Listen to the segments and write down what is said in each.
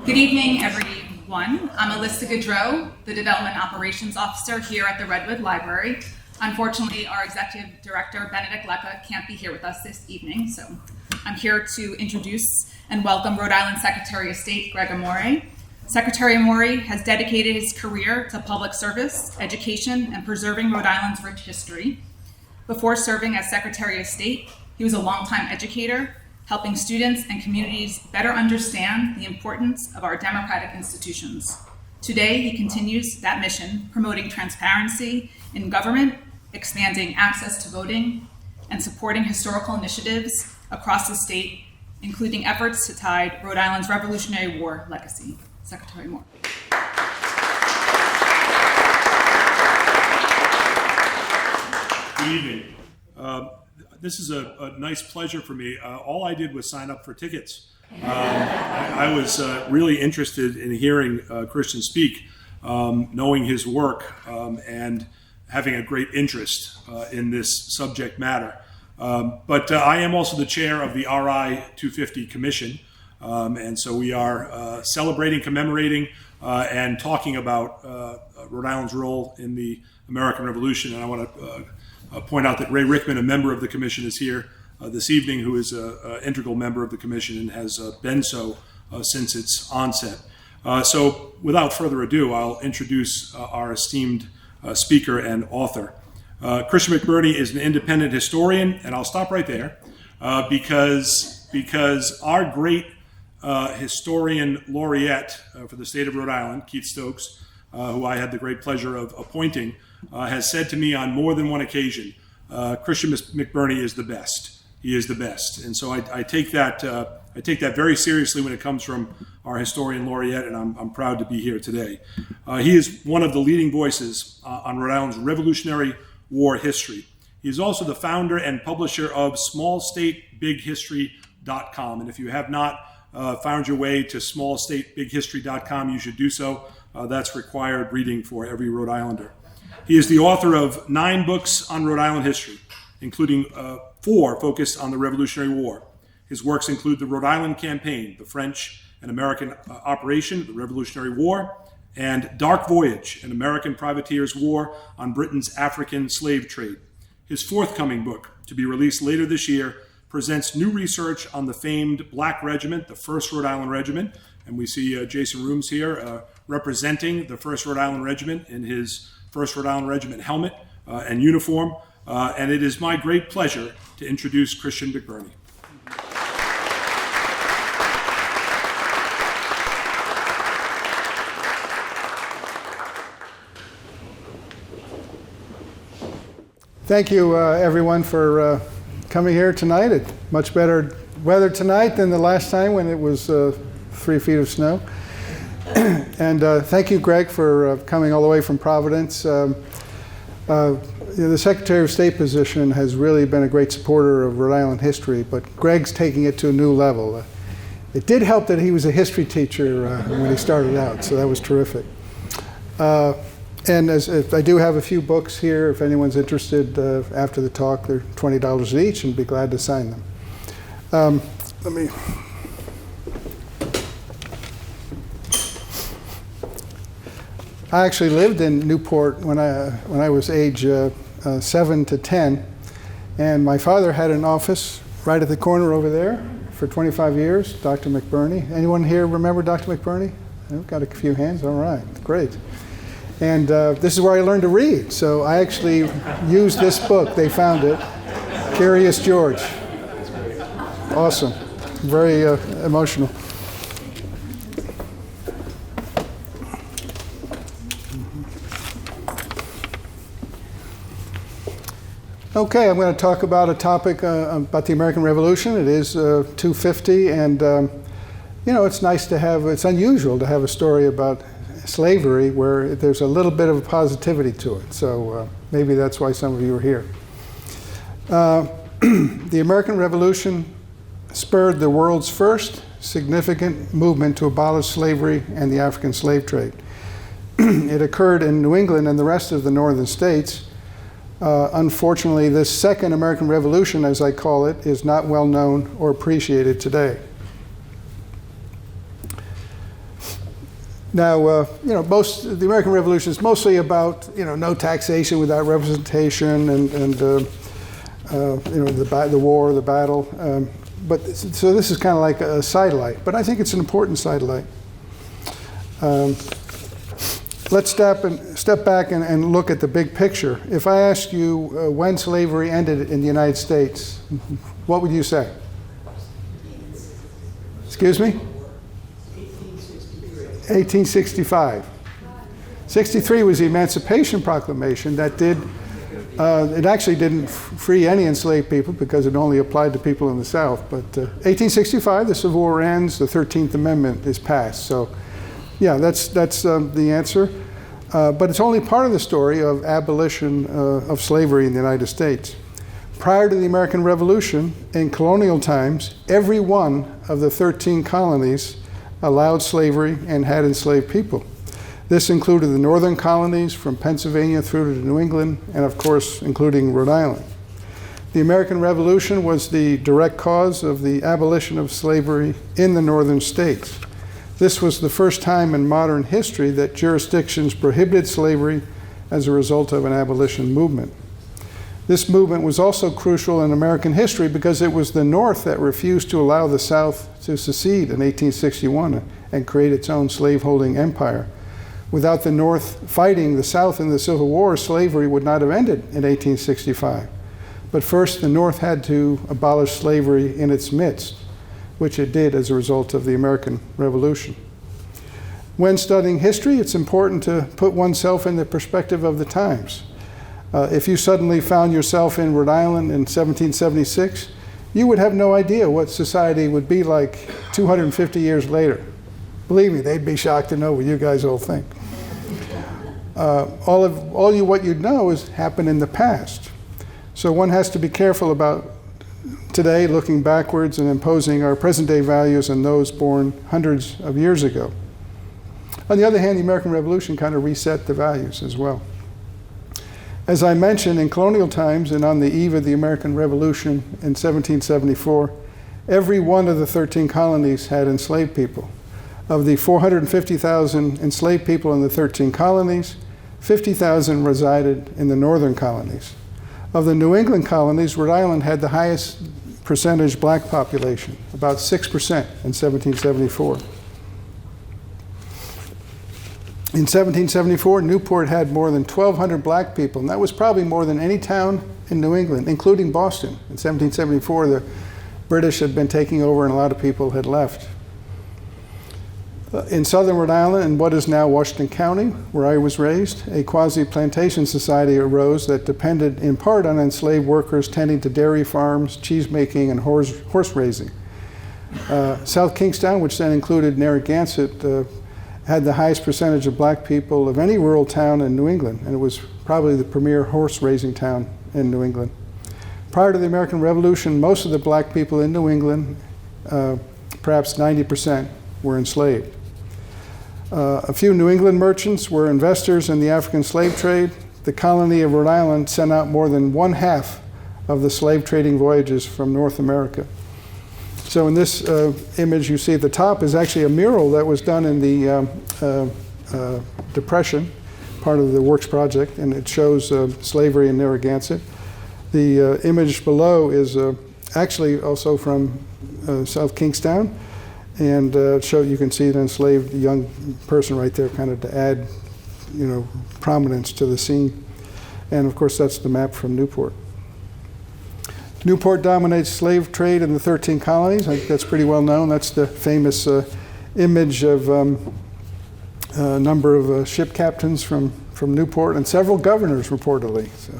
Good evening, everyone. I'm Alyssa Gaudreau, the Development Operations Officer here at the Redwood Library. Unfortunately, our Executive Director, Benedict Leppa, can't be here with us this evening, so I'm here to introduce and welcome Rhode Island Secretary of State, Greg Amore. Secretary Amore has dedicated his career to public service, education, and preserving Rhode Island's rich history. Before serving as Secretary of State, he was a longtime educator, helping students and communities better understand the importance of our democratic institutions. Today, he continues that mission, promoting transparency in government, expanding access to voting, and supporting historical initiatives across the state, including efforts to tie Rhode Island's Revolutionary War legacy. Secretary Moore. Good evening. This is a nice pleasure for me. All I did was sign up for tickets. I was really interested in hearing Christian speak, knowing his work, and having a great interest in this subject matter. But I am also the chair of the RI 250 Commission, and so we are celebrating, commemorating, and talking about Rhode Island's role in the American Revolution. And I want to point out that Ray Rickman, a member of the commission, is here this evening, who is an integral member of the commission and has been so since its onset. So without further ado, I'll introduce our esteemed speaker and author. Christian McBurney is an independent historian, and I'll stop right there because our great historian laureate for the state of Rhode Island, Keith Stokes, who I had the great pleasure of appointing, has said to me on more than one occasion, Christian McBurney is the best. He is the best. And so I take that very seriously when it comes from our historian laureate, and I'm proud to be here today. He is one of the leading voices on Rhode Island's Revolutionary War history. He is also the founder and publisher of smallstatebighistory.com. And if you have not found your way to smallstatebighistory.com, you should do so. That's required reading for every Rhode Islander. He is the author of 9 books on Rhode Island history, including 4 focused on the Revolutionary War. His works include the Rhode Island Campaign, the French and American operation, the Revolutionary War, and Dark Voyage, an American privateer's war on Britain's African slave trade. His forthcoming book, to be released later this year, presents new research on the famed Black Regiment, the 1st Rhode Island Regiment, and we see Jason Rooms here representing the 1st Rhode Island Regiment in his 1st Rhode Island Regiment helmet and uniform. And it is my great pleasure to introduce Christian McBurney. Thank you, everyone, for coming here tonight. It's much better weather tonight than the last time when it was 3 feet of snow. And thank you, Greg, for coming all the way from Providence. The Secretary of State position has really been a great supporter of Rhode Island history, but Greg's taking it to a new level. It did help that he was a history teacher when he started out, so that was terrific. And if I do have a few books here, if anyone's interested after the talk, they're $20 each, and be glad to sign them. I actually lived in Newport when I was age 7 to 10, and my father had an office right at the corner over there for 25 years, Dr. McBurney. Anyone here remember Dr. McBurney? I've got a few hands, all right, great. And this is where I learned to read, so I actually used this book. They found it, Curious George. Awesome, very emotional. Okay, I'm going to talk about a topic about the American Revolution. It is 250, and it's nice to have, it's unusual to have a story about slavery where there's a little bit of positivity to it. So maybe that's why some of you are here. The American Revolution spurred the world's first significant movement to abolish slavery and the African slave trade. It occurred in New England and the rest of the northern states. Unfortunately, this second American Revolution, as I call it, is not well known or appreciated today. Now, the American Revolution is mostly about, no taxation without representation and the war, the battle. So this is kind of like a sidelight, but I think it's an important sidelight. Let's step back and look at the big picture. If I asked you when slavery ended in the United States, what would you say? Excuse me? 1865. 63 was the Emancipation Proclamation that did, it actually didn't free any enslaved people because it only applied to people in the South. But 1865, the Civil War ends, the 13th Amendment is passed. So yeah, that's the answer. But it's only part of the story of abolition of slavery in the United States. Prior to the American Revolution, in colonial times, every one of the 13 colonies allowed slavery and had enslaved people. This included the northern colonies from Pennsylvania through to New England, and of course, including Rhode Island. The American Revolution was the direct cause of the abolition of slavery in the northern states. This was the first time in modern history that jurisdictions prohibited slavery as a result of an abolition movement. This movement was also crucial in American history because it was the North that refused to allow the South to secede in 1861 and create its own slaveholding empire. Without the North fighting the South in the Civil War, slavery would not have ended in 1865. But first, the North had to abolish slavery in its midst, which it did as a result of the American Revolution. When studying history, it's important to put oneself in the perspective of the times. If you suddenly found yourself in Rhode Island in 1776, you would have no idea what society would be like 250 years later. Believe me, they'd be shocked to know what you guys all think. What you'd know is happened in the past. So one has to be careful about today looking backwards and imposing our present day values on those born hundreds of years ago. On the other hand, the American Revolution kind of reset the values as well. As I mentioned, in colonial times and on the eve of the American Revolution in 1774, every one of the 13 colonies had enslaved people. Of the 450,000 enslaved people in the 13 colonies, 50,000 resided in the northern colonies. Of the New England colonies, Rhode Island had the highest percentage black population, about 6% in 1774. In 1774, Newport had more than 1,200 black people, and that was probably more than any town in New England, including Boston. In 1774, the British had been taking over and a lot of people had left. In southern Rhode Island, in what is now Washington County, where I was raised, a quasi-plantation society arose that depended in part on enslaved workers tending to dairy farms, cheese making, and horse raising. South Kingstown, which then included Narragansett, had the highest percentage of black people of any rural town in New England, and it was probably the premier horse raising town in New England. Prior to the American Revolution, most of the black people in New England, perhaps 90%, were enslaved. A few New England merchants were investors in the African slave trade. The colony of Rhode Island sent out more than 1/2 of the slave trading voyages from North America. So in this image you see at the top is actually a mural that was done in the Depression, part of the Works Project, and it shows slavery in Narragansett. The image below is actually also from South Kingstown, and you can see an enslaved young person right there, kind of to add, prominence to the scene. And of course, that's the map from Newport. Newport dominates slave trade in the 13 colonies. I think that's pretty well known. That's the famous image of a number of ship captains from Newport and several governors, reportedly. So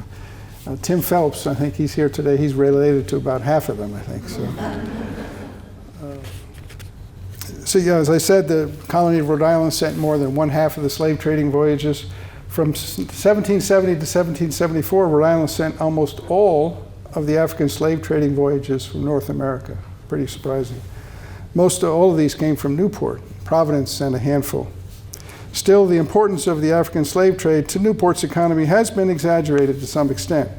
Tim Phelps, I think he's here today. He's related to about half of them, I think. So yeah, as I said, the colony of Rhode Island sent more than one half of the slave trading voyages. From 1770 to 1774, Rhode Island sent almost all of the African slave trading voyages from North America. Pretty surprising. All of these came from Newport. Providence sent a handful. Still, the importance of the African slave trade to Newport's economy has been exaggerated to some extent.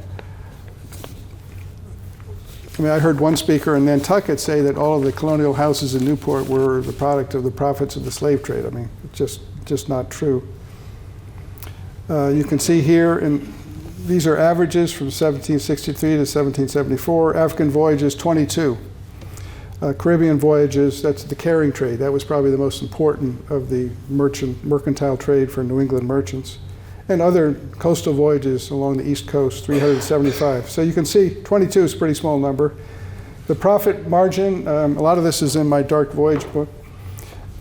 I mean, I heard one speaker in Nantucket say that all of the colonial houses in Newport were the product of the profits of the slave trade. I mean, it's just not true. You can see here, these are averages from 1763 to 1774. African voyages, 22. Caribbean voyages, that's the carrying trade. That was probably the most important of the mercantile trade for New England merchants. And other coastal voyages along the East Coast, 375. So you can see 22 is a pretty small number. The profit margin, a lot of this is in my Dark Voyage book,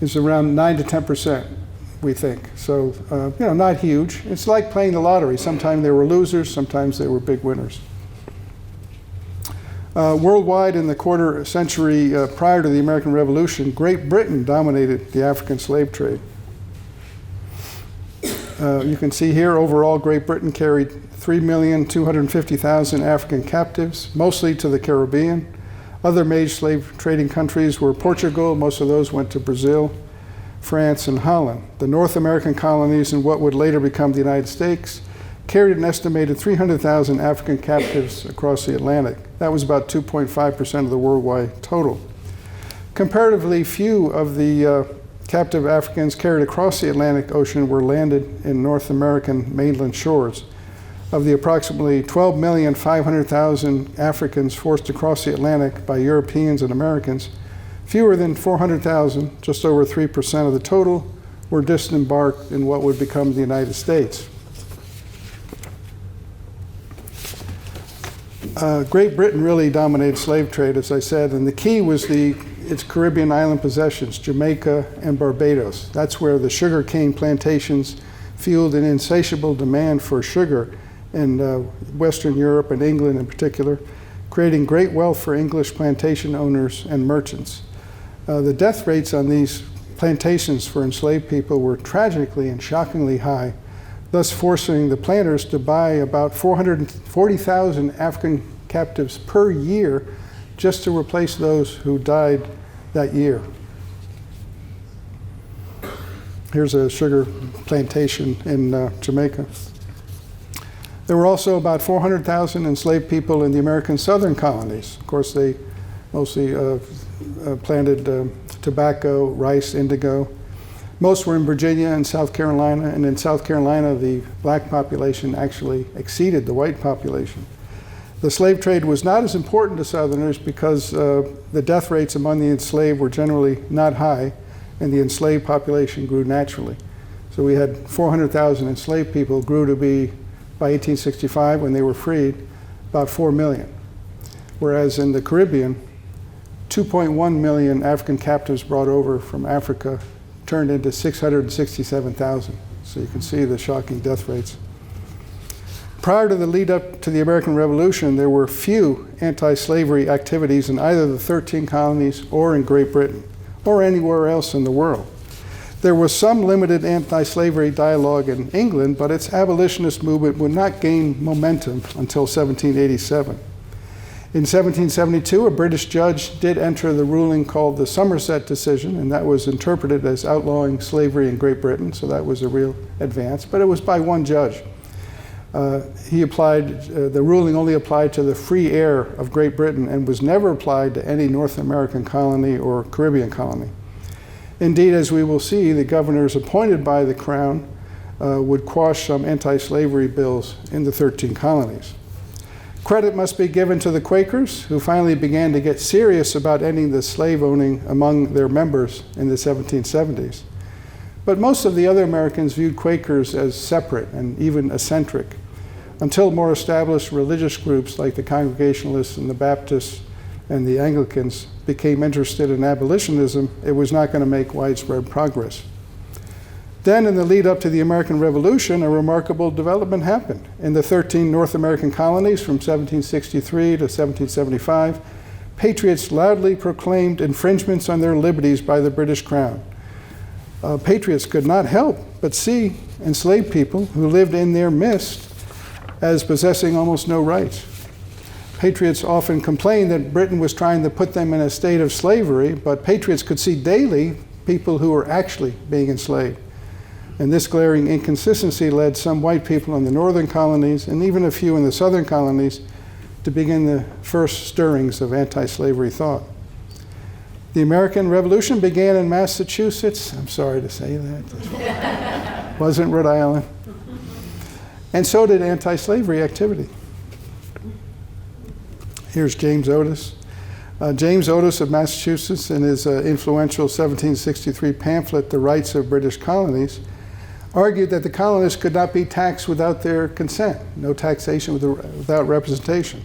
is around 9 to 10%, we think. So, not huge. It's like playing the lottery. Sometimes they were losers, sometimes they were big winners. Worldwide, in the quarter century prior to the American Revolution, Great Britain dominated the African slave trade. You can see here, overall, Great Britain carried 3,250,000 African captives, mostly to the Caribbean. Other major slave trading countries were Portugal. Most of those went to Brazil, France, and Holland. The North American colonies in what would later become the United States carried an estimated 300,000 African captives across the Atlantic. That was about 2.5% of the worldwide total. Comparatively few of the captive Africans carried across the Atlantic Ocean were landed in North American mainland shores. Of the approximately 12,500,000 Africans forced across the Atlantic by Europeans and Americans, fewer than 400,000, just over 3% of the total, were disembarked in what would become the United States. Great Britain really dominated slave trade, as I said, and the key was its Caribbean island possessions, Jamaica and Barbados. That's where the sugar cane plantations fueled an insatiable demand for sugar in Western Europe and England in particular, creating great wealth for English plantation owners and merchants. The death rates on these plantations for enslaved people were tragically and shockingly high, thus forcing the planters to buy about 440,000 African captives per year just to replace those who died that year. Here's a sugar plantation in Jamaica. There were also about 400,000 enslaved people in the American southern colonies. Of course, they mostly planted tobacco, rice, indigo. Most were in Virginia and South Carolina, and in South Carolina, the black population actually exceeded the white population. The slave trade was not as important to Southerners because the death rates among the enslaved were generally not high, and the enslaved population grew naturally. So we had 400,000 enslaved people, grew to be, by 1865, when they were freed, about 4 million. Whereas in the Caribbean, 2.1 million African captives brought over from Africa turned into 667,000. So you can see the shocking death rates. Prior to the lead up to the American Revolution, there were few anti-slavery activities in either the 13 colonies or in Great Britain or anywhere else in the world. There was some limited anti-slavery dialogue in England, but its abolitionist movement would not gain momentum until 1787. In 1772, a British judge did enter the ruling called the Somerset decision, and that was interpreted as outlawing slavery in Great Britain, so that was a real advance, but it was by one judge. The ruling only applied to the free air of Great Britain and was never applied to any North American colony or Caribbean colony. Indeed, as we will see, the governors appointed by the Crown would quash some anti-slavery bills in the 13 colonies. Credit must be given to the Quakers, who finally began to get serious about ending the slave owning among their members in the 1770s. But most of the other Americans viewed Quakers as separate and even eccentric, until more established religious groups like the Congregationalists and the Baptists and the Anglicans became interested in abolitionism. It was not going to make widespread progress. Then, in the lead up to the American Revolution, a remarkable development happened. In the 13 North American colonies from 1763 to 1775, patriots loudly proclaimed infringements on their liberties by the British Crown. Patriots could not help but see enslaved people who lived in their midst as possessing almost no rights. Patriots often complained that Britain was trying to put them in a state of slavery, but patriots could see daily people who were actually being enslaved. And this glaring inconsistency led some white people in the northern colonies, and even a few in the southern colonies, to begin the first stirrings of anti-slavery thought. The American Revolution began in Massachusetts. I'm sorry to say that. Wasn't Rhode Island. And so did anti-slavery activity. Here's James Otis. James Otis of Massachusetts, in his influential 1763 pamphlet, The Rights of British Colonies, argued that the colonists could not be taxed without their consent, no taxation without representation.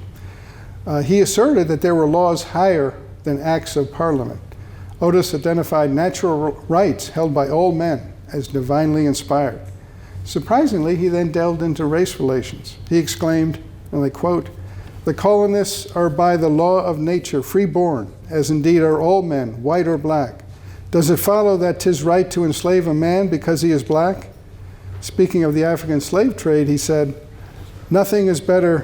He asserted that there were laws higher than acts of parliament. Otis identified natural rights held by all men as divinely inspired. Surprisingly, he then delved into race relations. He exclaimed, and I quote, "The colonists are by the law of nature free-born, as indeed are all men, white or black. Does it follow that 'tis right to enslave a man because he is black?" Speaking of the African slave trade, he said, Nothing better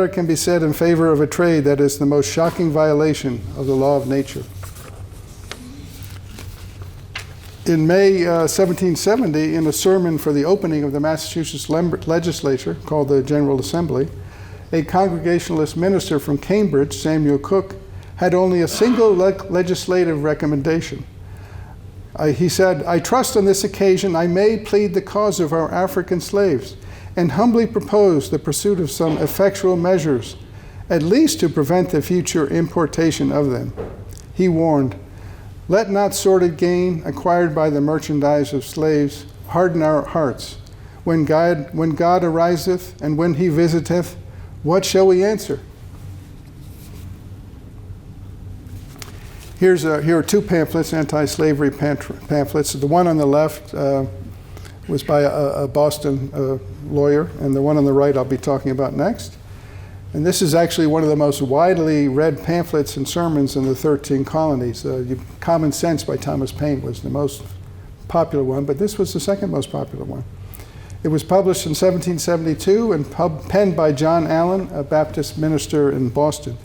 can be said in favor of a trade that is the most shocking violation of the law of nature." In May 1770, in a sermon for the opening of the Massachusetts legislature, called the General Assembly, a Congregationalist minister from Cambridge, Samuel Cook, had only a single legislative recommendation. He said, "I trust on this occasion I may plead the cause of our African slaves, and humbly propose the pursuit of some effectual measures, at least to prevent the future importation of them." He warned, "Let not sordid gain acquired by the merchandise of slaves harden our hearts. When God ariseth, and when he visiteth, what shall we answer?" Here are two pamphlets, anti-slavery pamphlets. The one on the left was by a Boston lawyer, and the one on the right I'll be talking about next. And this is actually one of the most widely read pamphlets and sermons in the 13 colonies. Common Sense by Thomas Paine was the most popular one, but this was the second most popular one. It was published in 1772 and penned by John Allen, a Baptist minister in Boston.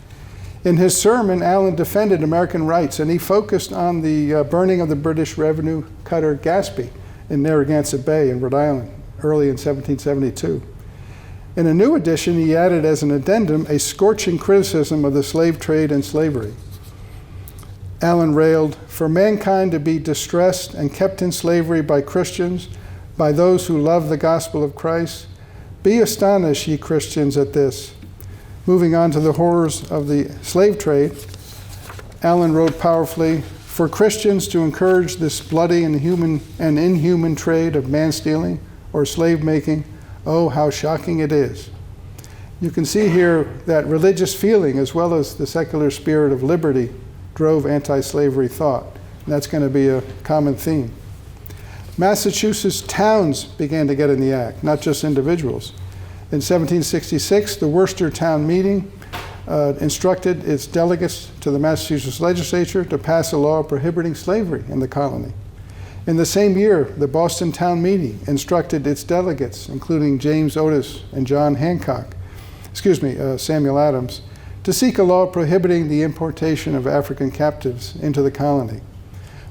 In his sermon, Allen defended American rights, and he focused on the burning of the British revenue cutter Gaspee in Narragansett Bay in Rhode Island, early in 1772. In a new edition, he added as an addendum a scorching criticism of the slave trade and slavery. Allen railed, "For mankind to be distressed and kept in slavery by Christians, by those who love the gospel of Christ, be astonished, ye Christians, at this." Moving on to the horrors of the slave trade, Allen wrote powerfully, "For Christians to encourage this bloody and inhuman trade of man-stealing or slave-making, oh, how shocking it is." You can see here that religious feeling as well as the secular spirit of liberty drove anti-slavery thought. And that's going to be a common theme. Massachusetts towns began to get in the act, not just individuals. In 1766, the Worcester Town Meeting instructed its delegates to the Massachusetts legislature to pass a law prohibiting slavery in the colony. In the same year, the Boston Town Meeting instructed its delegates, including James Otis and Samuel Adams, to seek a law prohibiting the importation of African captives into the colony.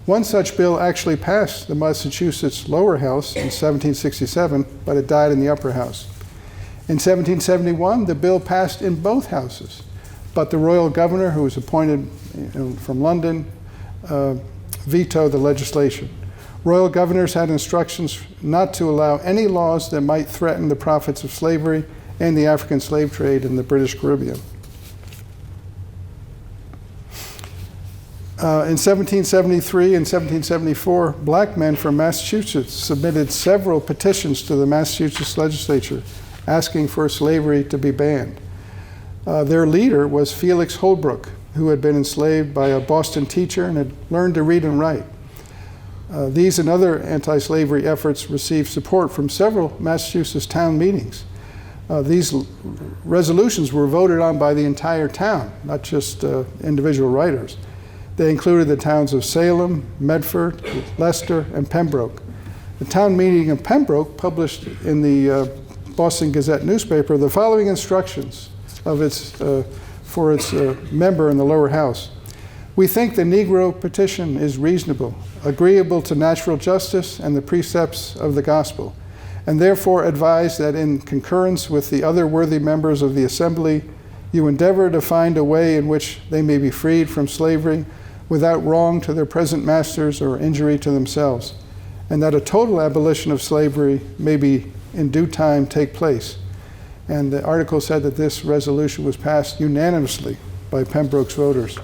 One such bill actually passed the Massachusetts lower house in 1767, but it died in the upper house. In 1771, the bill passed in both houses, but the royal governor, who was appointed from London, vetoed the legislation. Royal governors had instructions not to allow any laws that might threaten the profits of slavery and the African slave trade in the British Caribbean. In 1773 and 1774, black men from Massachusetts submitted several petitions to the Massachusetts legislature asking for slavery to be banned. Their leader was Felix Holbrook, who had been enslaved by a Boston teacher and had learned to read and write. These and other anti-slavery efforts received support from several Massachusetts town meetings. These resolutions were voted on by the entire town, not just individual writers. They included the towns of Salem, Medford, Leicester, and Pembroke. The town meeting of Pembroke published in the Boston Gazette newspaper the following instructions for its member in the lower house. We think the Negro petition is reasonable, agreeable to natural justice and the precepts of the gospel, and therefore advise that in concurrence with the other worthy members of the assembly, you endeavor to find a way in which they may be freed from slavery without wrong to their present masters or injury to themselves, and that a total abolition of slavery may be in due time take place. And the article said that this resolution was passed unanimously by Pembroke's voters.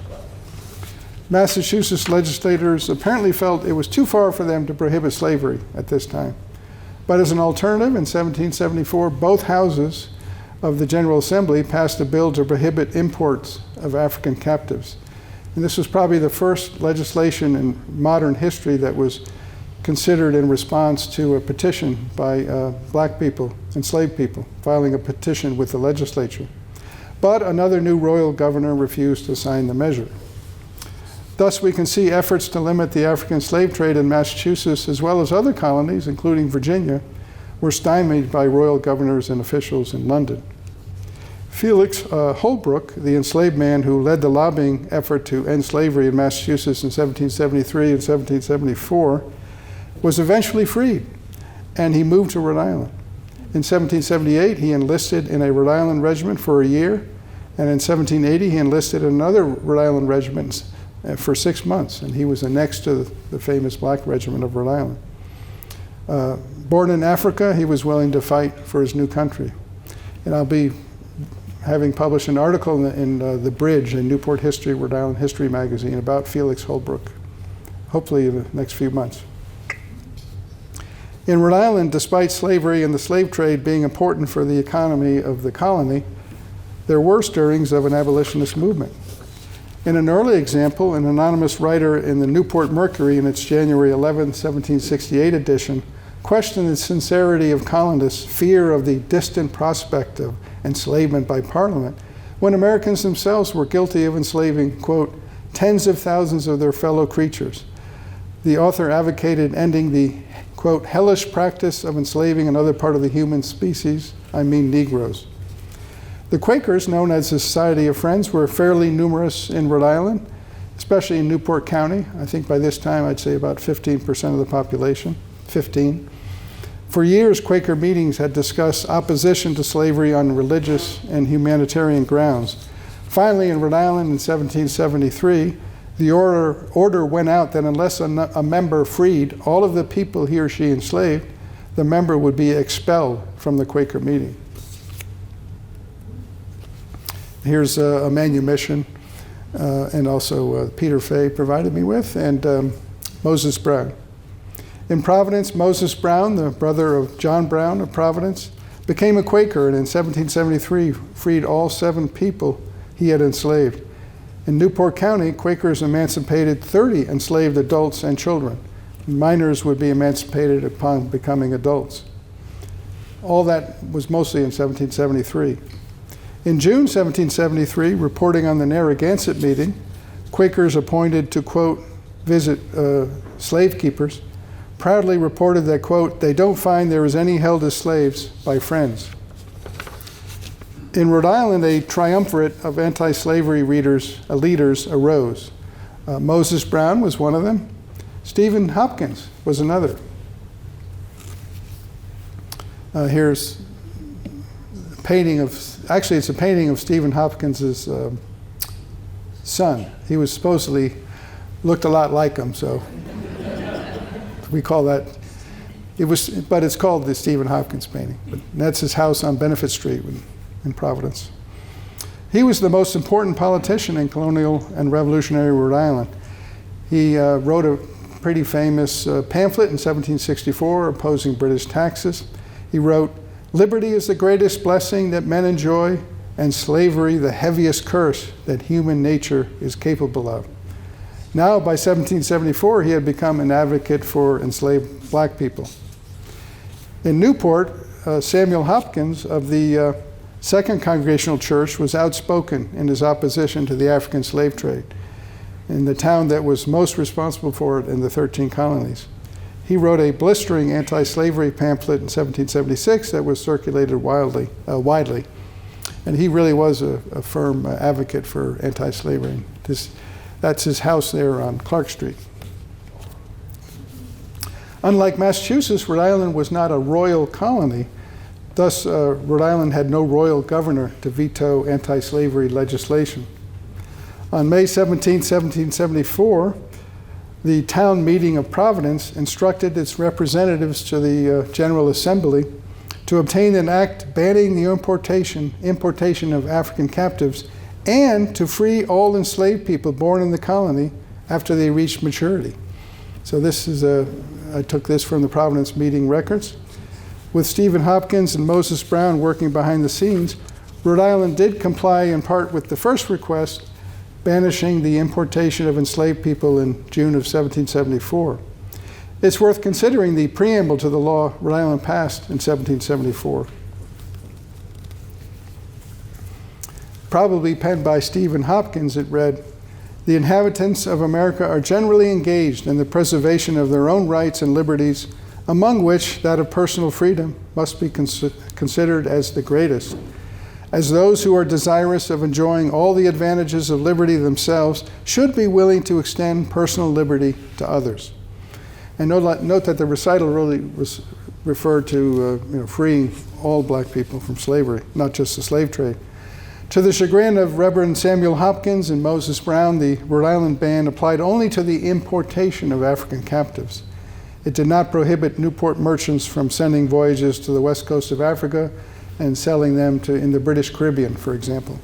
Massachusetts legislators apparently felt it was too far for them to prohibit slavery at this time. But as an alternative, in 1774, both houses of the General Assembly passed a bill to prohibit imports of African captives. And this was probably the first legislation in modern history that was considered in response to a petition by black people, enslaved people, filing a petition with the legislature. But another new royal governor refused to sign the measure. Thus, we can see efforts to limit the African slave trade in Massachusetts, as well as other colonies, including Virginia, were stymied by royal governors and officials in London. Felix Holbrook, the enslaved man who led the lobbying effort to end slavery in Massachusetts in 1773 and 1774, was eventually freed, and he moved to Rhode Island. In 1778, he enlisted in a Rhode Island regiment for a year, and in 1780, he enlisted in another Rhode Island regiment for 6 months, and he was annexed to the famous Black Regiment of Rhode Island. Born in Africa, he was willing to fight for his new country. And I'll be having published an article in The Bridge, in Newport History, Rhode Island History magazine, about Felix Holbrook, hopefully in the next few months. In Rhode Island, despite slavery and the slave trade being important for the economy of the colony, there were stirrings of an abolitionist movement. In an early example, an anonymous writer in the Newport Mercury in its January 11, 1768 edition questioned the sincerity of colonists' fear of the distant prospect of enslavement by Parliament, when Americans themselves were guilty of enslaving, quote, tens of thousands of their fellow creatures. The author advocated ending the, quote, hellish practice of enslaving another part of the human species, I mean Negroes. The Quakers, known as the Society of Friends, were fairly numerous in Rhode Island, especially in Newport County. I think by this time I'd say about 15% of the population, 15. For years, Quaker meetings had discussed opposition to slavery on religious and humanitarian grounds. Finally, in Rhode Island in 1773, the order went out that unless a member freed all of the people he or she enslaved, the member would be expelled from the Quaker meeting. Here's a manumission, and also Peter Fay provided me with, and Moses Brown. In Providence, Moses Brown, the brother of John Brown of Providence, became a Quaker, and in 1773 freed all 7 people he had enslaved. In Newport County, Quakers emancipated 30 enslaved adults and children. Minors would be emancipated upon becoming adults. All that was mostly in 1773. In June 1773, reporting on the Narragansett meeting, Quakers appointed to, quote, visit slave keepers, proudly reported that, quote, they don't find there is any held as slaves by friends. In Rhode Island, a triumvirate of anti-slavery leaders arose. Moses Brown was one of them. Stephen Hopkins was another. Here's a painting of, actually it's a painting of Stephen Hopkins' son. He was supposedly, looked a lot like him, so we call that, but it's called the Stephen Hopkins painting. But that's his house on Benefit Street in Providence. He was the most important politician in colonial and revolutionary Rhode Island. He wrote a pretty famous pamphlet in 1764 opposing British taxes. He wrote, "Liberty is the greatest blessing that men enjoy, and slavery the heaviest curse that human nature is capable of." Now, by 1774, he had become an advocate for enslaved black people. In Newport, Samuel Hopkins of the Second Congregational Church was outspoken in his opposition to the African slave trade in the town that was most responsible for it in the 13 colonies. He wrote a blistering anti-slavery pamphlet in 1776 that was circulated widely. And he really was a firm advocate for anti-slavery. That's his house there on Clark Street. Unlike Massachusetts, Rhode Island was not a royal colony. Thus, Rhode Island had no royal governor to veto anti-slavery legislation. On May 17, 1774, the town meeting of Providence instructed its representatives to the General Assembly to obtain an act banning the importation of African captives and to free all enslaved people born in the colony after they reached maturity. So I took this from the Providence meeting records. With Stephen Hopkins and Moses Brown working behind the scenes, Rhode Island did comply in part with the first request, banishing the importation of enslaved people in June of 1774. It's worth considering the preamble to the law Rhode Island passed in 1774. Probably penned by Stephen Hopkins, it read, "The inhabitants of America are generally engaged in the preservation of their own rights and liberties, among which that of personal freedom must be considered as the greatest. As those who are desirous of enjoying all the advantages of liberty themselves should be willing to extend personal liberty to others." And note that the recital really referred to freeing all black people from slavery, not just the slave trade. To the chagrin of Reverend Samuel Hopkins and Moses Brown, the Rhode Island ban applied only to the importation of African captives. It did not prohibit Newport merchants from sending voyages to the west coast of Africa and selling them in the British Caribbean, for example.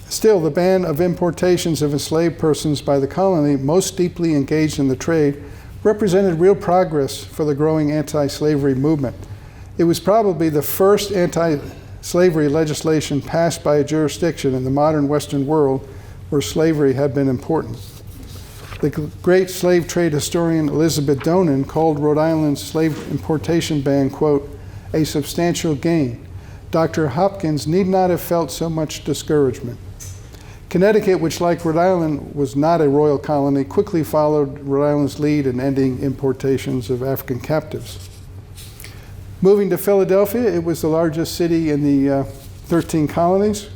Still, the ban of importations of enslaved persons by the colony most deeply engaged in the trade represented real progress for the growing anti-slavery movement. It was probably the first anti-slavery legislation passed by a jurisdiction in the modern Western world where slavery had been important. The great slave trade historian Elizabeth Donan called Rhode Island's slave importation ban, quote, "a substantial gain. Dr. Hopkins need not have felt so much discouragement." Connecticut, which like Rhode Island was not a royal colony, quickly followed Rhode Island's lead in ending importations of African captives. Moving to Philadelphia, it was the largest city in the 13 colonies.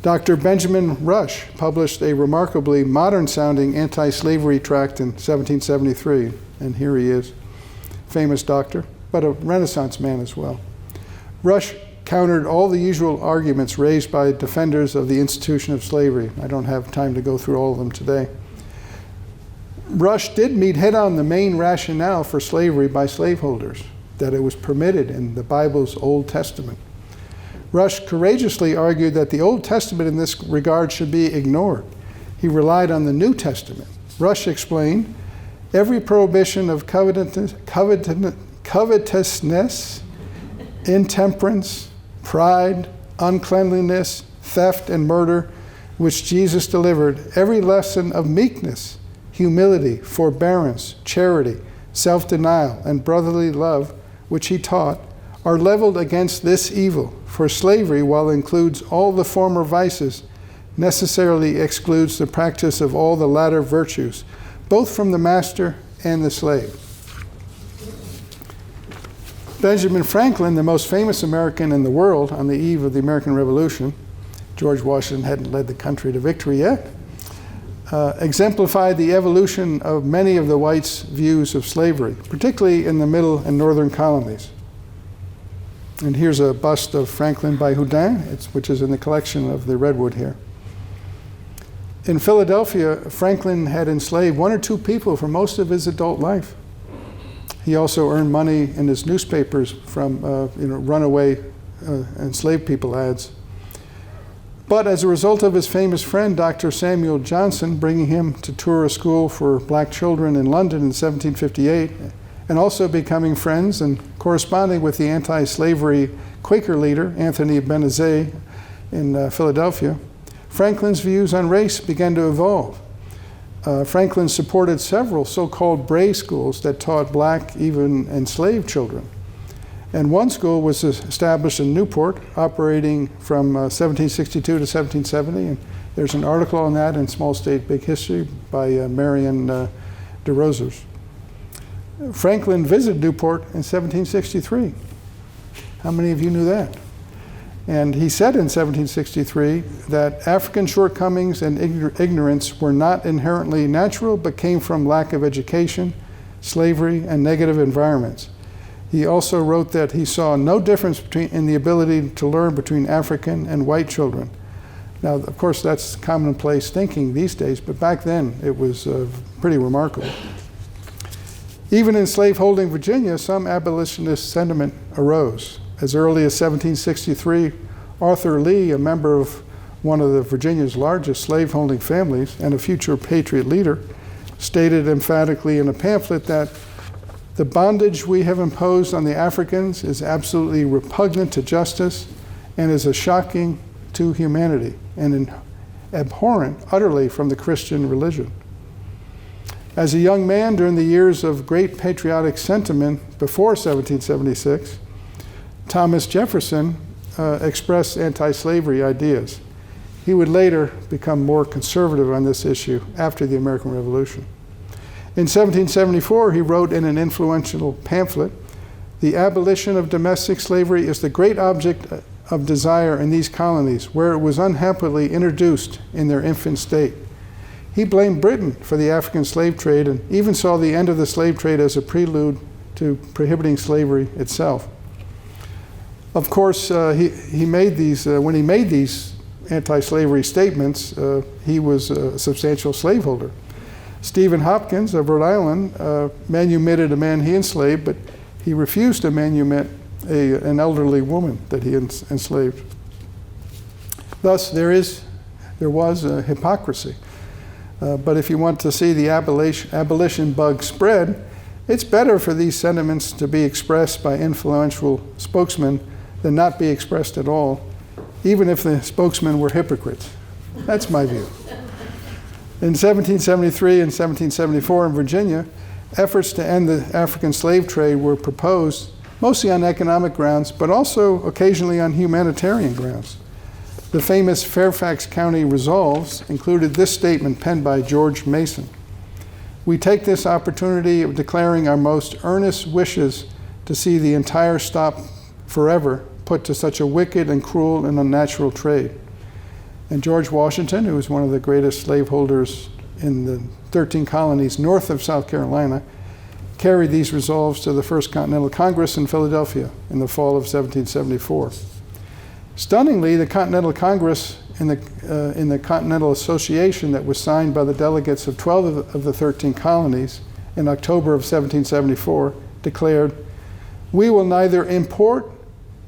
Dr. Benjamin Rush published a remarkably modern-sounding anti-slavery tract in 1773, and here he is, famous doctor, but a Renaissance man as well. Rush countered all the usual arguments raised by defenders of the institution of slavery. I don't have time to go through all of them today. Rush did meet head-on the main rationale for slavery by slaveholders, that it was permitted in the Bible's Old Testament. Rush courageously argued that the Old Testament in this regard should be ignored. He relied on the New Testament. Rush explained, "Every prohibition of covetousness, intemperance, pride, uncleanliness, theft, and murder, which Jesus delivered, every lesson of meekness, humility, forbearance, charity, self-denial, and brotherly love, which he taught, are leveled against this evil, for slavery, while it includes all the former vices, necessarily excludes the practice of all the latter virtues, both from the master and the slave." Benjamin Franklin, the most famous American in the world on the eve of the American Revolution, George Washington hadn't led the country to victory yet, exemplified the evolution of many of the whites' views of slavery, particularly in the middle and northern colonies. And here's a bust of Franklin by Houdin, which is in the collection of the Redwood here. In Philadelphia, Franklin had enslaved one or two people for most of his adult life. He also earned money in his newspapers from runaway enslaved people ads. But as a result of his famous friend, Dr. Samuel Johnson, bringing him to tour a school for black children in London in 1758, and also becoming friends and corresponding with the anti-slavery Quaker leader, Anthony Benezet, in Philadelphia, Franklin's views on race began to evolve. Franklin supported several so-called Bray schools that taught black, even enslaved children. And one school was established in Newport, operating from 1762 to 1770. And there's an article on that in Small State, Big History by Marion DeRosers. Franklin visited Newport in 1763. How many of you knew that? And he said in 1763 that African shortcomings and ignorance were not inherently natural, but came from lack of education, slavery, and negative environments. He also wrote that he saw no difference in the ability to learn between African and white children. Now, of course, that's commonplace thinking these days, but back then it was pretty remarkable. Even in slaveholding Virginia, some abolitionist sentiment arose. As early as 1763, Arthur Lee, a member of one of Virginia's largest slaveholding families and a future patriot leader, stated emphatically in a pamphlet that the bondage we have imposed on the Africans is absolutely repugnant to justice and is a shocking to humanity and abhorrent utterly from the Christian religion. As a young man during the years of great patriotic sentiment before 1776, Thomas Jefferson expressed anti-slavery ideas. He would later become more conservative on this issue after the American Revolution. In 1774, he wrote in an influential pamphlet, "The abolition of domestic slavery is the great object of desire in these colonies, where it was unhappily introduced in their infant state." He blamed Britain for the African slave trade and even saw the end of the slave trade as a prelude to prohibiting slavery itself. Of course, he made these, when he made these anti-slavery statements, he was a substantial slaveholder. Stephen Hopkins of Rhode Island manumitted a man he enslaved, but he refused to manumit an elderly woman that he enslaved. Thus, there was a hypocrisy. But if you want to see the abolition bug spread, it's better for these sentiments to be expressed by influential spokesmen than not be expressed at all, even if the spokesmen were hypocrites. That's my view. In 1773 and 1774 in Virginia, efforts to end the African slave trade were proposed, mostly on economic grounds, but also occasionally on humanitarian grounds. The famous Fairfax County Resolves included this statement penned by George Mason: "We take this opportunity of declaring our most earnest wishes to see the entire stop forever put to such a wicked and cruel and unnatural trade." And George Washington, who was one of the greatest slaveholders in the 13 colonies north of South Carolina, carried these resolves to the First Continental Congress in Philadelphia in the fall of 1774. Stunningly, the Continental Congress in the Continental Association that was signed by the delegates of 12 of the 13 colonies in October of 1774 declared, "We will neither import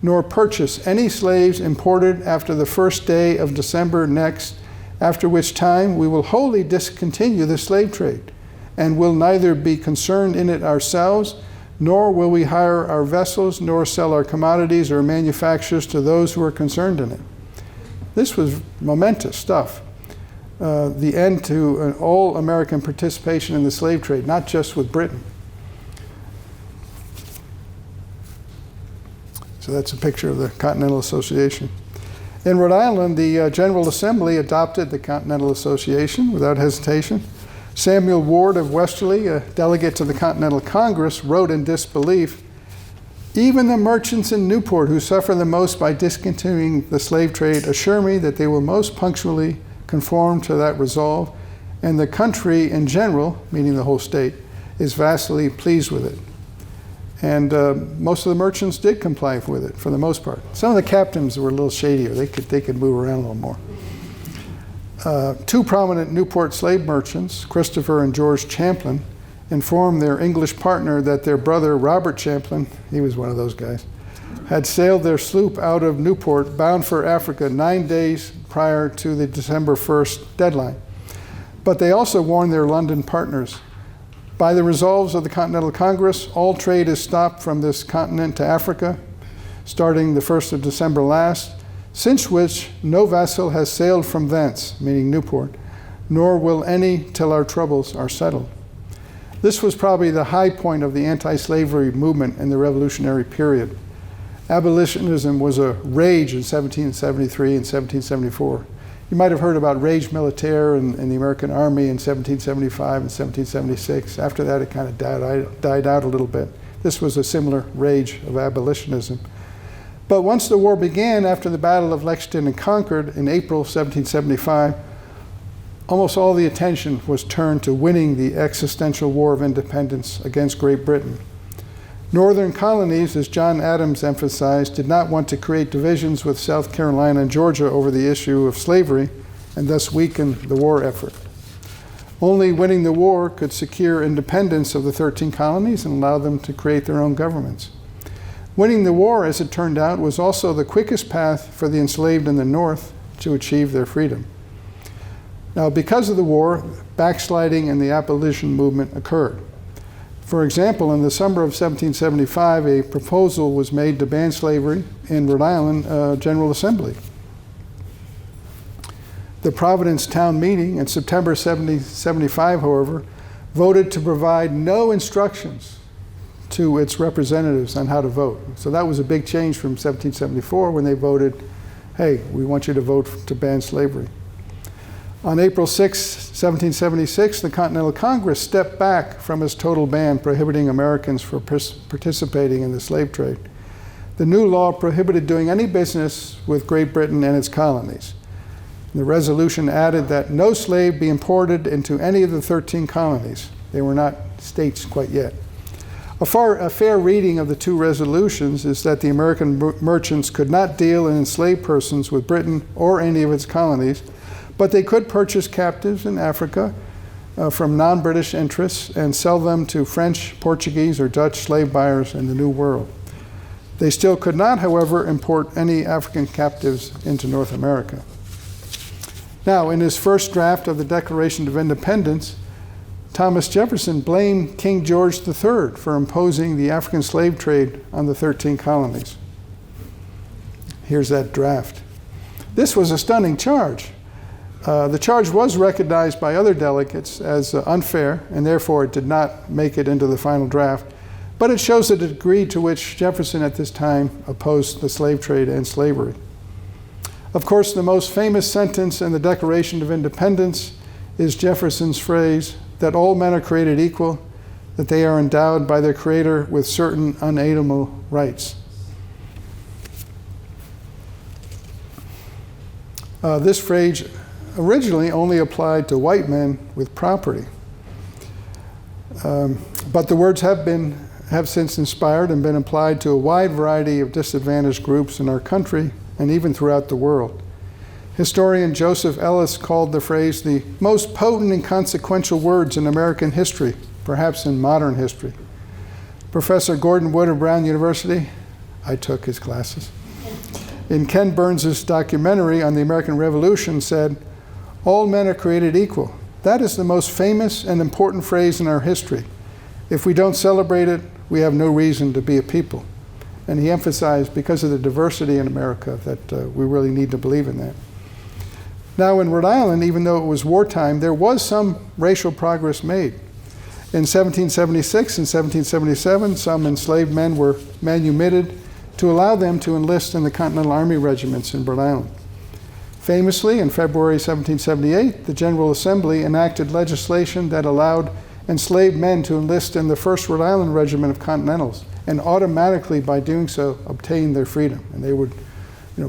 nor purchase any slaves imported after the 1st day of December next, after which time we will wholly discontinue the slave trade, and will neither be concerned in it ourselves, nor will we hire our vessels, nor sell our commodities or manufactures to those who are concerned in it." This was momentous stuff. The end to an all-American participation in the slave trade, not just with Britain. So that's a picture of the Continental Association. In Rhode Island, the General Assembly adopted the Continental Association without hesitation. Samuel Ward of Westerly, a delegate to the Continental Congress, wrote in disbelief, "Even the merchants in Newport who suffer the most by discontinuing the slave trade assure me that they will most punctually conform to that resolve, and the country in general," meaning the whole state, "is vastly pleased with it." And most of the merchants did comply with it for the most part. Some of the captains were a little shadier. They could move around a little more. Two prominent Newport slave merchants, Christopher and George Champlin, informed their English partner that their brother, Robert Champlin, he was one of those guys, had sailed their sloop out of Newport bound for Africa 9 days prior to the December 1st deadline. But they also warned their London partners, "By the resolves of the Continental Congress, all trade is stopped from this continent to Africa, starting the 1st of December last. since which no vessel has sailed from thence, meaning Newport, nor will any till our troubles are settled. This was probably the high point of the anti-slavery movement in the Revolutionary period. Abolitionism was a rage in 1773 and 1774. You might have heard about rage militaire in the American Army in 1775 and 1776. After that, it kind of died out a little bit. This was a similar rage of abolitionism. But once the war began, after the Battle of Lexington and Concord in April 1775, almost all the attention was turned to winning the existential war of independence against Great Britain. Northern colonies, as John Adams emphasized, did not want to create divisions with South Carolina and Georgia over the issue of slavery and thus weaken the war effort. Only winning the war could secure independence of the 13 colonies and allow them to create their own governments. Winning the war, as it turned out, was also the quickest path for the enslaved in the North to achieve their freedom. Now, because of the war, backsliding in the abolition movement occurred. For example, in the summer of 1775, a proposal was made to ban slavery in Rhode Island General Assembly. The Providence town meeting in September 1775, however, voted to provide no instructions to its representatives on how to vote. So that was a big change from 1774 when they voted, hey, we want you to vote to ban slavery. On April 6, 1776, the Continental Congress stepped back from its total ban prohibiting Americans from participating in the slave trade. The new law prohibited doing any business with Great Britain and its colonies. The resolution added that no slave be imported into any of the 13 colonies. They were not states quite yet. A fair reading of the two resolutions is that the American merchants could not deal in enslaved persons with Britain or any of its colonies, but they could purchase captives in Africa from non-British interests and sell them to French, Portuguese, or Dutch slave buyers in the New World. They still could not, however, import any African captives into North America. Now, in his first draft of the Declaration of Independence, Thomas Jefferson blamed King George III for imposing the African slave trade on the 13 colonies. Here's that draft. This was a stunning charge. The charge was recognized by other delegates as unfair, and therefore it did not make it into the final draft. But it shows the degree to which Jefferson at this time opposed the slave trade and slavery. Of course, the most famous sentence in the Declaration of Independence is Jefferson's phrase that all men are created equal, that they are endowed by their Creator with certain unalienable rights. This phrase originally only applied to white men with property. But the words have since inspired and been applied to a wide variety of disadvantaged groups in our country and even throughout the world. Historian Joseph Ellis called the phrase the most potent and consequential words in American history, perhaps in modern history. Professor Gordon Wood of Brown University, I took his classes, in Ken Burns' documentary on the American Revolution said, "All men are created equal. That is the most famous and important phrase in our history. If we don't celebrate it, we have no reason to be a people." And he emphasized, because of the diversity in America, that we really need to believe in that. Now in Rhode Island, even though it was wartime, there was some racial progress made. In 1776 and 1777, some enslaved men were manumitted to allow them to enlist in the Continental Army regiments in Rhode Island. Famously, in February 1778, the General Assembly enacted legislation that allowed enslaved men to enlist in the 1st Rhode Island Regiment of Continentals, and automatically, by doing so, obtain their freedom. And they would,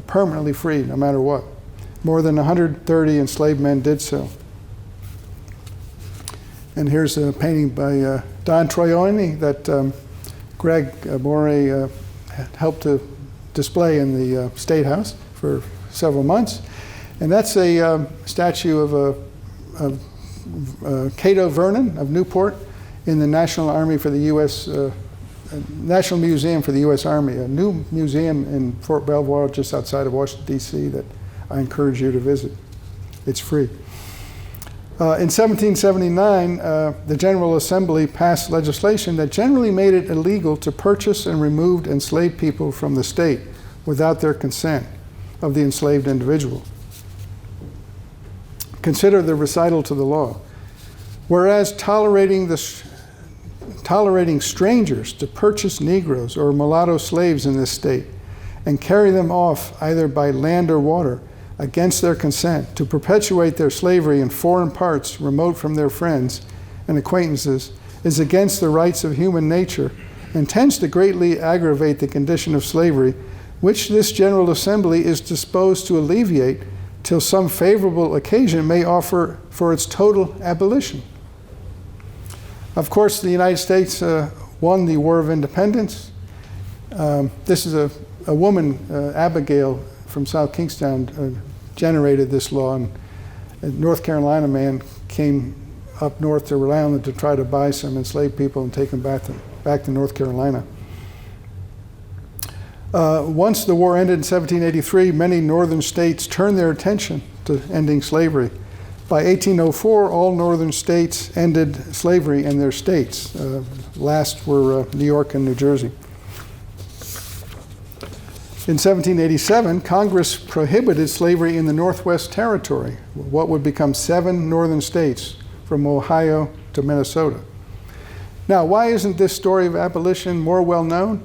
permanently free no matter what. More than 130 enslaved men did so. And here's a painting by Don Troiani that Greg BoRIA helped to display in the State House for several months. And that's a statue of Cato Vernon of Newport in the National Army for the U.S. National Museum for the U.S. Army, a new museum in Fort Belvoir, just outside of Washington, D.C., that I encourage you to visit. It's free. In 1779, the General Assembly passed legislation that generally made it illegal to purchase and remove enslaved people from the state without their consent. of the enslaved individual. Consider the recital to the law. Whereas tolerating strangers to purchase Negroes or mulatto slaves in this state and carry them off either by land or water against their consent to perpetuate their slavery in foreign parts remote from their friends and acquaintances is against the rights of human nature and tends to greatly aggravate the condition of slavery, which this General Assembly is disposed to alleviate till some favorable occasion may offer for its total abolition. Of course, the United States won the War of Independence. This is a woman, Abigail from South Kingstown, generated this law, and a North Carolina man came up north to Rhode Island to try to buy some enslaved people and take them back to North Carolina. Once the war ended in 1783, many northern states turned their attention to ending slavery. By 1804, all northern states ended slavery in their states. Last were New York and New Jersey. In 1787, Congress prohibited slavery in the Northwest Territory, what would become 7 northern states, from Ohio to Minnesota. Now, why isn't this story of abolition more well known?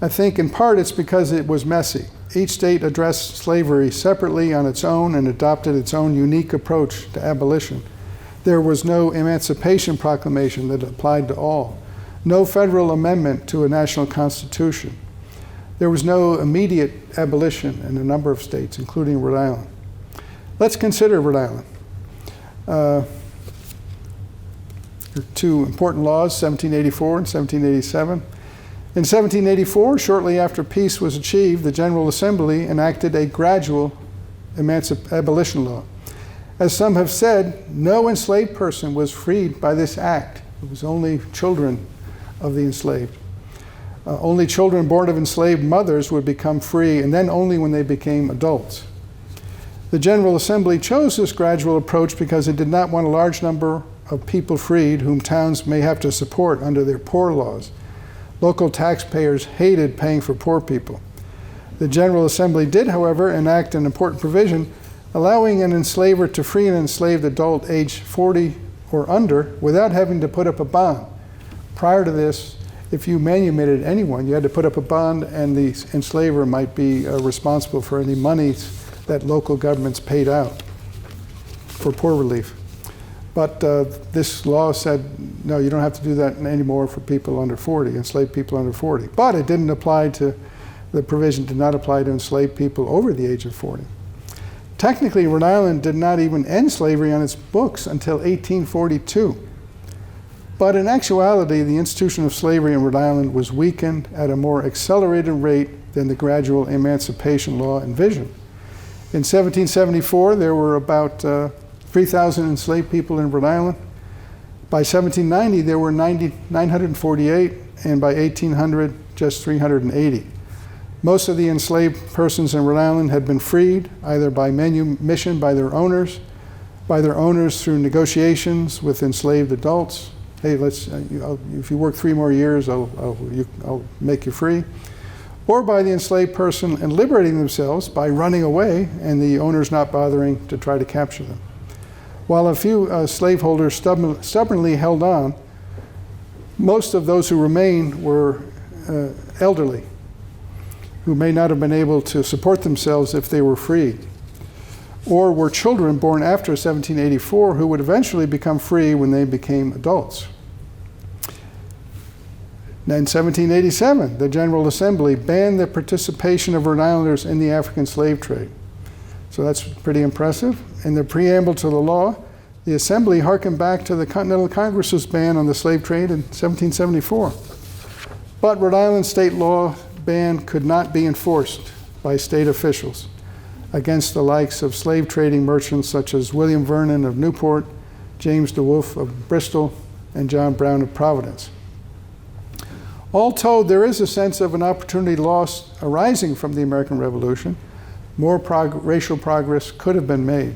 I think in part it's because it was messy. Each state addressed slavery separately on its own and adopted its own unique approach to abolition. There was no Emancipation Proclamation that applied to all, no federal amendment to a national constitution. There was no immediate abolition in a number of states, including Rhode Island. Let's consider Rhode Island. There are 2 important laws, 1784 and 1787. In 1784, shortly after peace was achieved, the General Assembly enacted a gradual abolition law. As some have said, no enslaved person was freed by this act. It was only children of the enslaved. Only children born of enslaved mothers would become free, and then only when they became adults. The General Assembly chose this gradual approach because it did not want a large number of people freed whom towns may have to support under their poor laws. Local taxpayers hated paying for poor people. The General Assembly did, however, enact an important provision allowing an enslaver to free an enslaved adult aged 40 or under without having to put up a bond. Prior to this, if you manumitted anyone, you had to put up a bond, and the enslaver might be responsible for any monies that local governments paid out for poor relief. But this law said, no, you don't have to do that anymore for people under 40, enslaved people under 40. But it didn't apply to, the provision did not apply to enslaved people over the age of 40. Technically, Rhode Island did not even end slavery on its books until 1842. But in actuality, the institution of slavery in Rhode Island was weakened at a more accelerated rate than the gradual emancipation law envisioned. In 1774, there were about 3,000 enslaved people in Rhode Island. By 1790, there were 948, and by 1800, just 380. Most of the enslaved persons in Rhode Island had been freed, either by manumission by their owners through negotiations with enslaved adults. Hey, if you work 3 more years, I'll make you free. Or by the enslaved person and liberating themselves by running away and the owners not bothering to try to capture them. While a few slaveholders stubbornly held on, most of those who remained were elderly, who may not have been able to support themselves if they were freed, or were children born after 1784 who would eventually become free when they became adults. Now, in 1787, the General Assembly banned the participation of Rhode Islanders in the African slave trade. So that's pretty impressive. In the preamble to the law, the Assembly harkened back to the Continental Congress's ban on the slave trade in 1774. But Rhode Island state law ban could not be enforced by state officials against the likes of slave trading merchants such as William Vernon of Newport, James DeWolf of Bristol, and John Brown of Providence. All told, there is a sense of an opportunity lost arising from the American Revolution. More racial progress could have been made.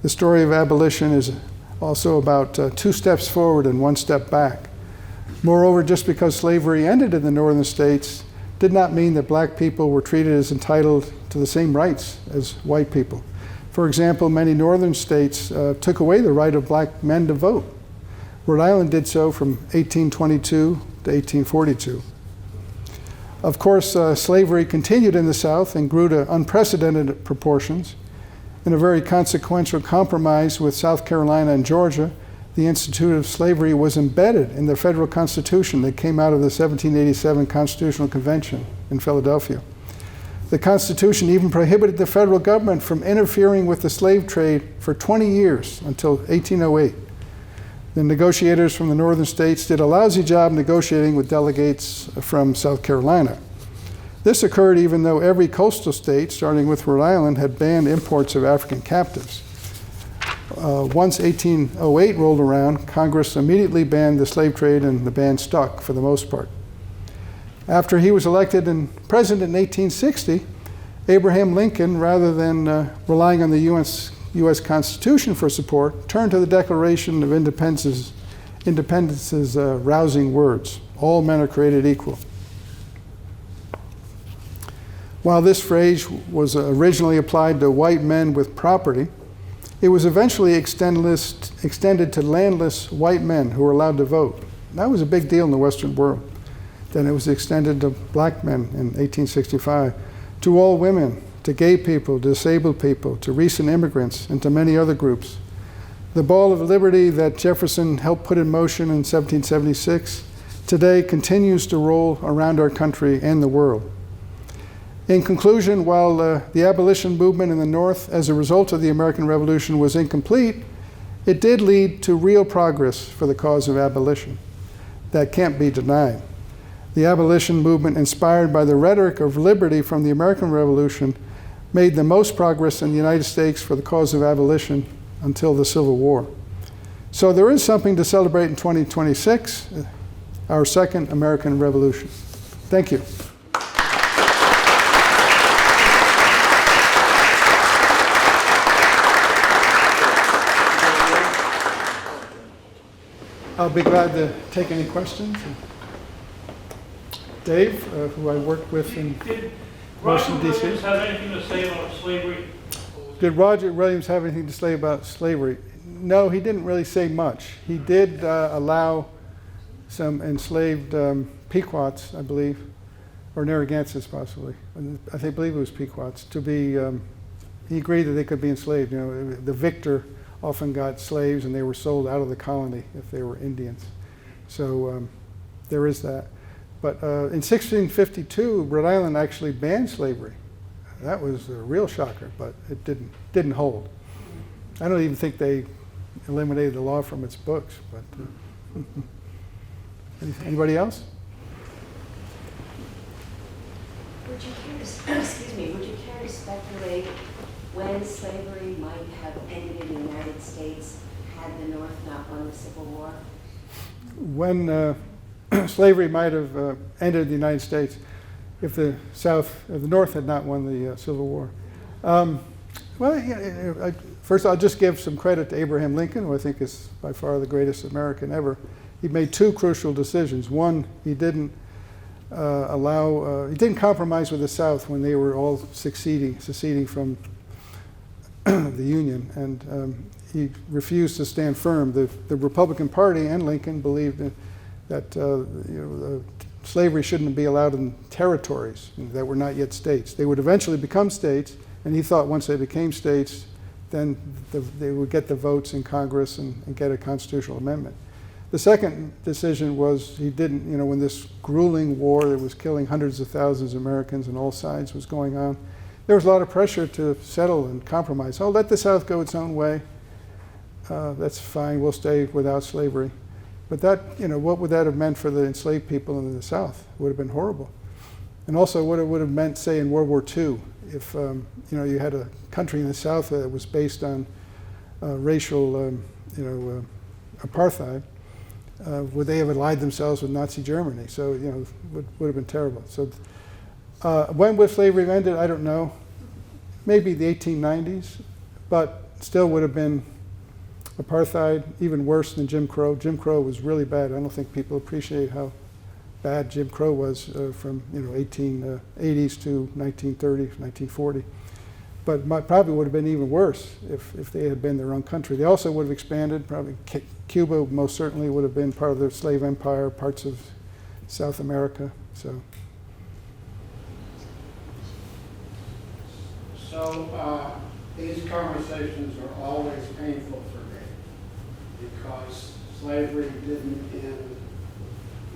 The story of abolition is also about 2 steps forward and 1 step back. Moreover, just because slavery ended in the northern states did not mean that black people were treated as entitled to the same rights as white people. For example, many northern states took away the right of black men to vote. Rhode Island did so from 1822 to 1842. Of course, slavery continued in the South and grew to unprecedented proportions. In a very consequential compromise with South Carolina and Georgia, the Institute of Slavery was embedded in the federal constitution that came out of the 1787 Constitutional Convention in Philadelphia. The Constitution even prohibited the federal government from interfering with the slave trade for 20 years until 1808. The negotiators from the northern states did a lousy job negotiating with delegates from South Carolina. This occurred even though every coastal state, starting with Rhode Island, had banned imports of African captives. Once 1808 rolled around, Congress immediately banned the slave trade, and the ban stuck for the most part. After he was elected president in 1860, Abraham Lincoln, rather than relying on the U.S. Constitution for support, turned to the Declaration of Independence's rousing words: all men are created equal. While this phrase was originally applied to white men with property, it was eventually extended to landless white men who were allowed to vote. That was a big deal in the Western world. Then it was extended to black men in 1865, to all women, to gay people, disabled people, to recent immigrants, and to many other groups. The ball of liberty that Jefferson helped put in motion in 1776 today continues to roll around our country and the world. In conclusion, while the abolition movement in the North, as a result of the American Revolution, was incomplete, it did lead to real progress for the cause of abolition. That can't be denied. The abolition movement, inspired by the rhetoric of liberty from the American Revolution, made the most progress in the United States for the cause of abolition until the Civil War. So there is something to celebrate in 2026, our second American Revolution. Thank you. I'll be glad to take any questions. Dave, who I worked with in Washington, D.C. Did Roger Williams have anything to say about slavery? Did Roger Williams have anything to say about slavery? No, he didn't really say much. He did allow some enslaved Pequots, I believe, or Narragansetts possibly. I believe it was Pequots, to be, he agreed that they could be enslaved. You know, the victor often got slaves and they were sold out of the colony if they were Indians. So there is that. But in 1652, Rhode Island actually banned slavery. That was a real shocker, but it didn't hold. I don't even think they eliminated the law from its books. But anybody else? Would you care to speculate when slavery might have ended in the United States had the North not won the Civil War? When slavery might have ended in the United States if the North had not won the Civil War. First I'll just give some credit to Abraham Lincoln, who I think is by far the greatest American ever. He made two crucial decisions. One, he didn't he didn't compromise with the South when they were all seceding from the Union, and he refused to stand firm. The Republican Party and Lincoln believed that slavery shouldn't be allowed in territories that were not yet states. They would eventually become states, and he thought once they became states, then they would get the votes in Congress and get a constitutional amendment. The second decision was he didn't, when this grueling war that was killing hundreds of thousands of Americans on all sides was going on, there was a lot of pressure to settle and compromise. Oh, let the South go its own way. That's fine, we'll stay without slavery. But that, what would that have meant for the enslaved people in the South? It would have been horrible. And also what it would have meant, say, in World War II, if you had a country in the South that was based on racial apartheid, would they have allied themselves with Nazi Germany? So, would have been terrible. So when would slavery have ended? I don't know. Maybe the 1890s, but still would have been apartheid, even worse than Jim Crow. Jim Crow was really bad. I don't think people appreciate how bad Jim Crow was from 1880s to 1930, 1940. But probably would have been even worse if they had been their own country. They also would have expanded. Probably Cuba most certainly would have been part of their slave empire, parts of South America. So these conversations are always painful for me because slavery didn't end.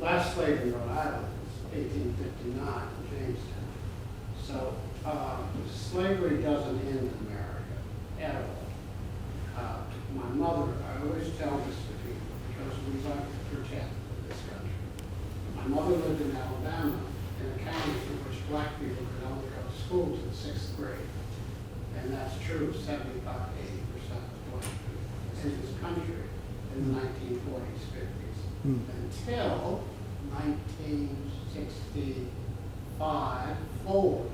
Last slave in Rhode Island was 1859 in Jamestown. So slavery doesn't end in America at all. My mother, I always tell this to people because we like to protect this country. My mother lived in Alabama in a county in which black people could only go to school to the 6th grade. And that's true of 75 to 80% of black people in this country in the 1940s, 50s, until 1965 forward.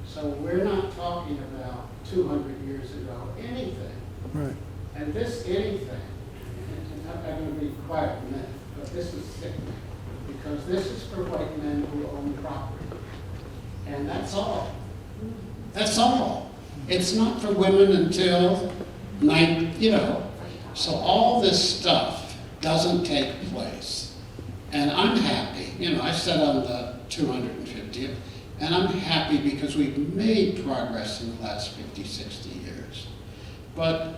So we're not talking about 200 years ago anything. right. And this anything, and I'm going to be quiet a minute, but this is sickening because this is for white men who own property. And that's all. That's all. It's not for women until so all this stuff doesn't take place. And I'm happy, I sat on the 250th, and I'm happy because we've made progress in the last 50, 60 years. But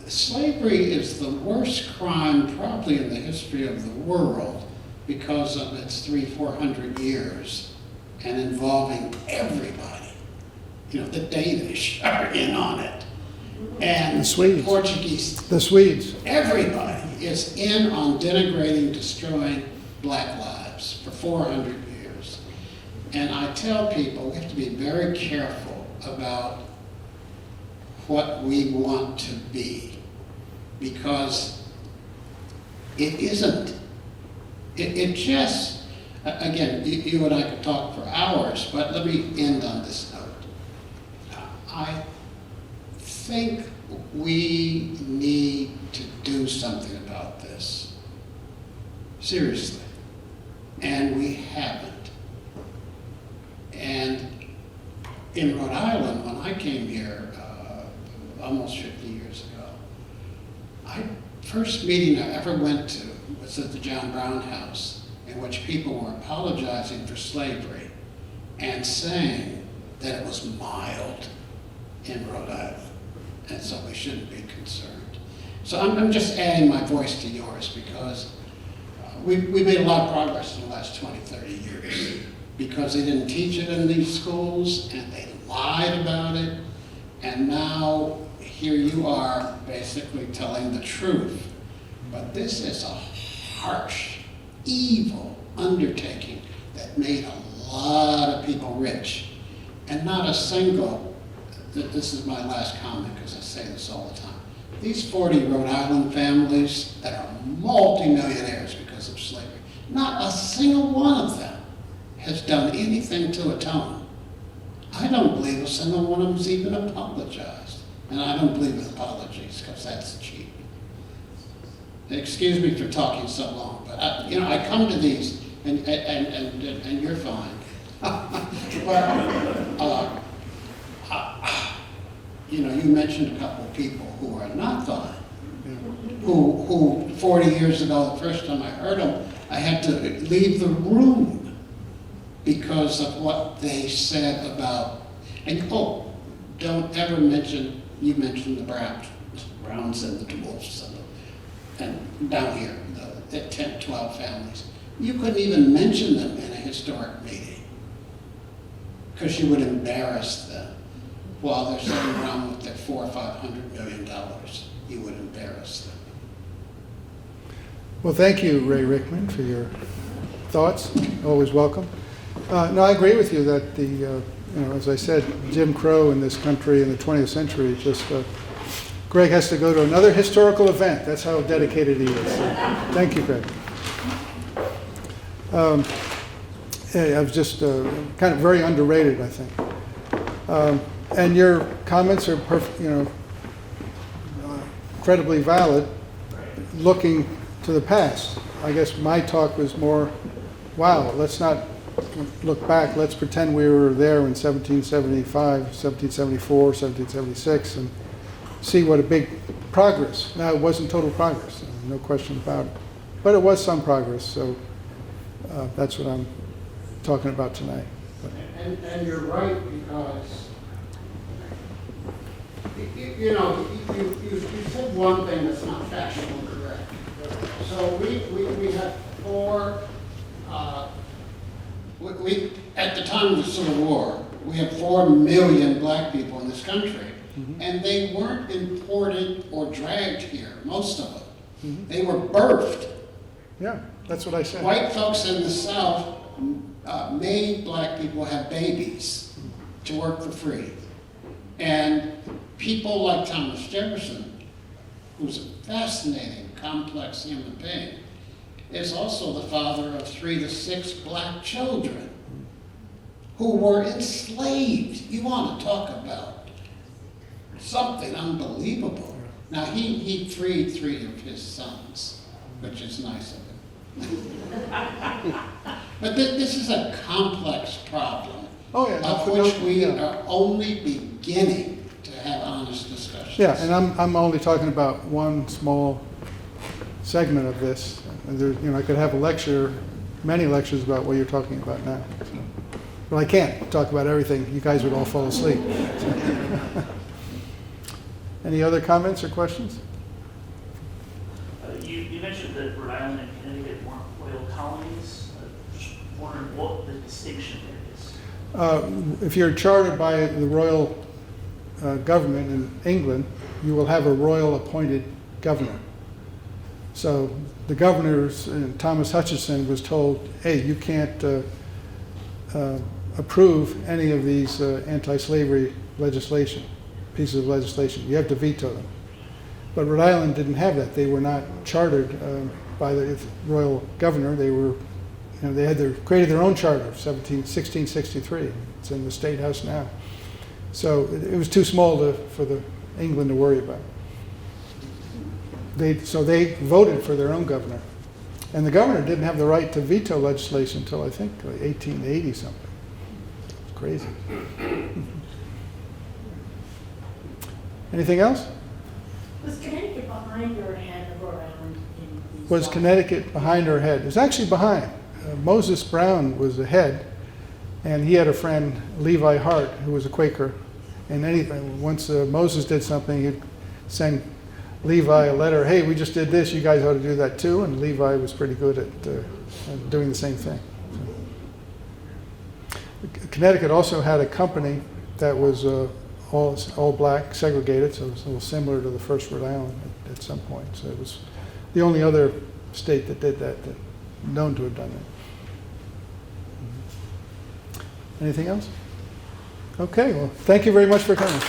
slavery is the worst crime probably in the history of the world because of its 300-400 years and involving everybody. The Danish are in on it. And The Swedes. Portuguese. The Swedes. Everybody is in on denigrating, destroying black lives for 400 years. And I tell people we have to be very careful about what we want to be because it isn't. It just, again, you and I could talk for hours, but let me end on this note. I think we need to do something about this. Seriously. And we haven't. And in Rhode Island, when I came here almost 50 years ago, first meeting I ever went to was at the John Brown House, in which people were apologizing for slavery and saying that it was mild in Rhode Island, and so we shouldn't be concerned. So I'm just adding my voice to yours because we made a lot of progress in the last 20, 30 years because they didn't teach it in these schools and they lied about it, and now here you are basically telling the truth. But this is a harsh, evil undertaking that made a lot of people rich, and not a single. This is my last comment because I say this all the time. These 40 Rhode Island families that are multimillionaires because of slavery, not a single one of them has done anything to atone. I don't believe a single one of them has even apologized. And I don't believe in apologies because that's cheap. Excuse me for talking so long, but I come to these and you're fine. But, you mentioned a couple of people who are not fine, who 40 years ago, the first time I heard them, I had to leave the room because of what they said about, and don't ever mention, you mentioned the Browns and the Dwarfs and down here, the 10, 12 families. You couldn't even mention them in a historic meeting because you would embarrass them while they're sitting around with their $400 or $500 million. You would embarrass them. Well, thank you, Ray Rickman, for your thoughts. Always welcome. No, I agree with you that as I said, Jim Crow in this country in the 20th century, Greg has to go to another historical event. That's how dedicated he is. So, thank you, Greg. I was just kind of very underrated, I think. And your comments are incredibly valid, looking to the past. I guess my talk was more wow, let's not look back. Let's pretend we were there in 1775, 1774, 1776, and see what a big progress. Now, it wasn't total progress, no question about it. But it was some progress, so that's what I'm talking about tonight. And you're right, because you know, you said one thing that's not factually correct. So we have four, at the time of the Civil War, we had 4 million black people in this country, and they weren't imported or dragged here, most of them. They were birthed. Yeah, that's what I said. White folks in the South made black people have babies to work for free. And people like Thomas Jefferson, who's a fascinating, complex human being, is also the father of 3 to 6 black children who were enslaved. You want to talk about something unbelievable. Now, he freed 3 of his sons, which is nice of him. But this is a complex problem, of which we are only beginning to have honest discussions. Yeah, and I'm only talking about one small segment of this. And there, you know, I could have a lecture, many lectures about what you're talking about now. But I can't talk about everything. You guys would all fall asleep. Any other comments or questions? You mentioned that Rhode Island and Connecticut weren't royal colonies. Just wondering what the distinction there is. If you're chartered by the royal government in England, you will have a royal appointed governor. So the governors, Thomas Hutchinson was told, hey, you can't approve any of these anti-slavery legislation, pieces of legislation. You have to veto them. But Rhode Island didn't have that. They were not chartered by the royal governor. They were, you know, they had created their own charter, 1663. It's in the State House now. So it was too small for England to worry about. So they voted for their own governor. And the governor didn't have the right to veto legislation until, I think, like 1880 something. It's crazy. Anything else? Was Connecticut behind or ahead of Rhode Island in these Was laws? Connecticut behind or ahead? It was actually behind. Moses Brown was ahead, and he had a friend, Levi Hart, who was a Quaker. And once Moses did something, he'd send Levi a letter, hey, we just did this, you guys ought to do that too. And Levi was pretty good at doing the same thing. So. Connecticut also had a company that was all black, segregated, so it was a little similar to the first Rhode Island at some point. So it was the only other state that did that, known to have done that. Anything else? Okay, well, thank you very much for coming.